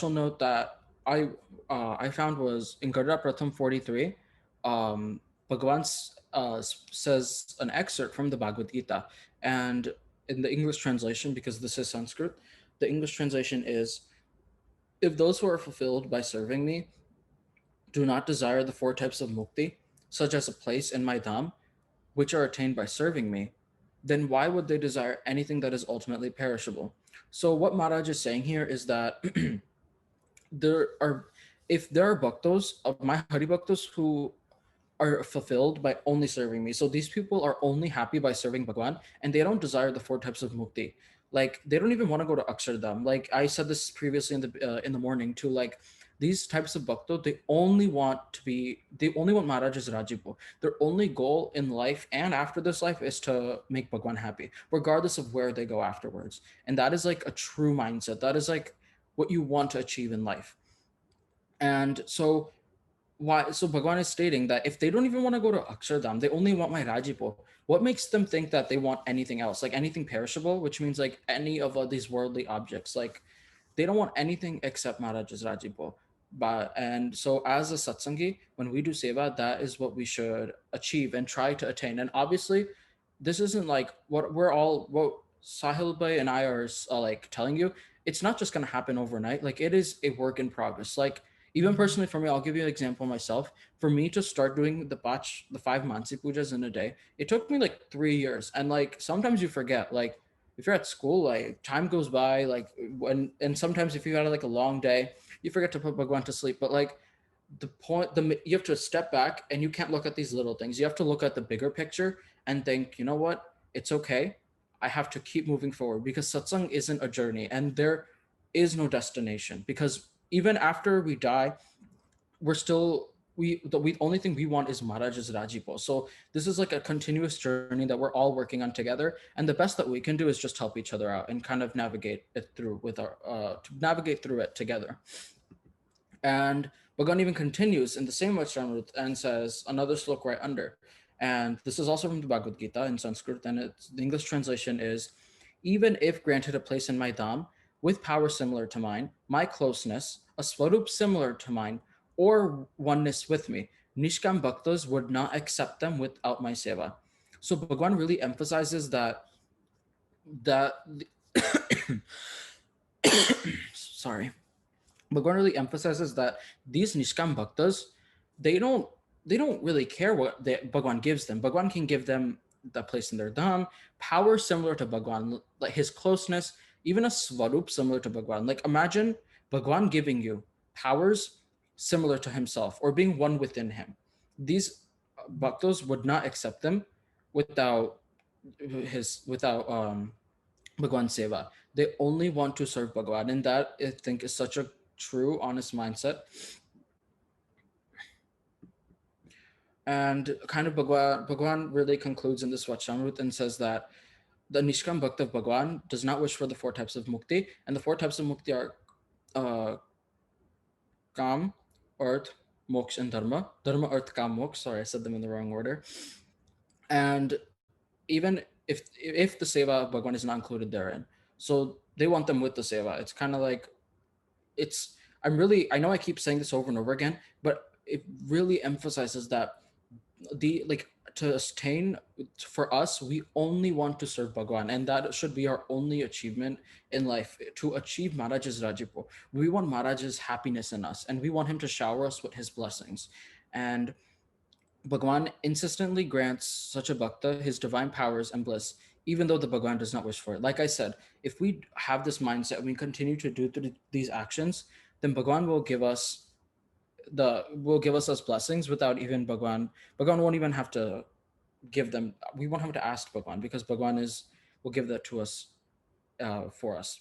note that I found was in Garda Pratham 43, Bhagavan says an excerpt from the Bhagavad Gita, and in the English translation, because this is Sanskrit, the English translation is, if those who are fulfilled by serving me do not desire the four types of mukti, such as a place in my dham, which are attained by serving me, then why would they desire anything that is ultimately perishable? So what Maharaj is saying here is that there are, if there are bhaktos of my Hari Bhaktos who are fulfilled by only serving me. So these people are only happy by serving Bhagwan, and they don't desire the four types of mukti. Like they don't even want to go to Akshardham. Like I said this previously in the morning too. Like these types of bhakto, they only want Maharaj's Rajipo. Their only goal in life and after this life is to make Bhagwan happy, regardless of where they go afterwards. And that is like a true mindset. That is like what you want to achieve in life. And so Bhagwan is stating that if they don't even want to go to Akshardham, they only want my Rajipo. What makes them think that they want anything else, like anything perishable, which means like any of these worldly objects? Like they don't want anything except Maharaj's Rajipo. But and so as a satsangi, when we do seva, that is what we should achieve and try to attain. And obviously, this isn't like what Sahil Bhai and I are like telling you. It's not just gonna happen overnight. Like it is a work in progress. Like even personally for me, I'll give you an example myself. For me to start doing the five Mansi pujas in a day, it took me like 3 years. And like sometimes you forget, like if you're at school, like time goes by, like and sometimes if you had like a long day, you forget to put Bhagwan to sleep. But like you have to step back and you can't look at these little things. You have to look at the bigger picture and think, you know what? It's okay. I have to keep moving forward because satsang isn't a journey and there is no destination because even after we die, we're still we only thing we want is Maharaj's Rajipo. So this is like a continuous journey that we're all working on together, and the best that we can do is just help each other out and kind of navigate it through with our to navigate through it together. And Bhagavan even continues in the same Vachanamrut and says another slok right under. And this is also from the Bhagavad Gita in Sanskrit, and the English translation is, even if granted a place in my dham, with power similar to mine, my closeness, a swarup similar to mine, or oneness with me, Nishkam Bhaktas would not accept them without my seva. So Bhagwan really emphasizes that sorry, Bhagwan really emphasizes that these Nishkam Bhaktas, they don't they don't really care what Bhagwan gives them. Bhagwan can give them the place in their dham, power similar to Bhagwan, like his closeness, even a svarup similar to Bhagwan. Like imagine Bhagwan giving you powers similar to himself or being one within him. These bhaktas would not accept them without without Bhagwan Seva. They only want to serve Bhagwan, and that I think is such a true, honest mindset. And kind of Bhagwan really concludes in this Vachanamrut and says that the Nishkam Bhakt of Bhagwan does not wish for the four types of mukti, and the four types of mukti are uh, Kam, Earth, Moksha, and Dharma. Dharma, Earth, Kam, Moksha. Sorry, I said them in the wrong order. And even if the seva of Bhagwan is not included therein, so they want them with the seva. It's kind of like it's I know I keep saying this over and over again, but it really emphasizes that the like to attain for us, we only want to serve Bhagwan, and that should be our only achievement in life to achieve Maharaj's Rajipo. We want Maharaj's happiness in us, and we want him to shower us with his blessings. And Bhagwan insistently grants such a bhakta his divine powers and bliss, even though the Bhagwan does not wish for it. Like I said, if we have this mindset and we continue to do these actions, then Bhagwan will give us blessings without even Bhagwan. Bhagwan won't even have to give them. We won't have to ask Bhagwan because Bhagwan is will give that to us for us.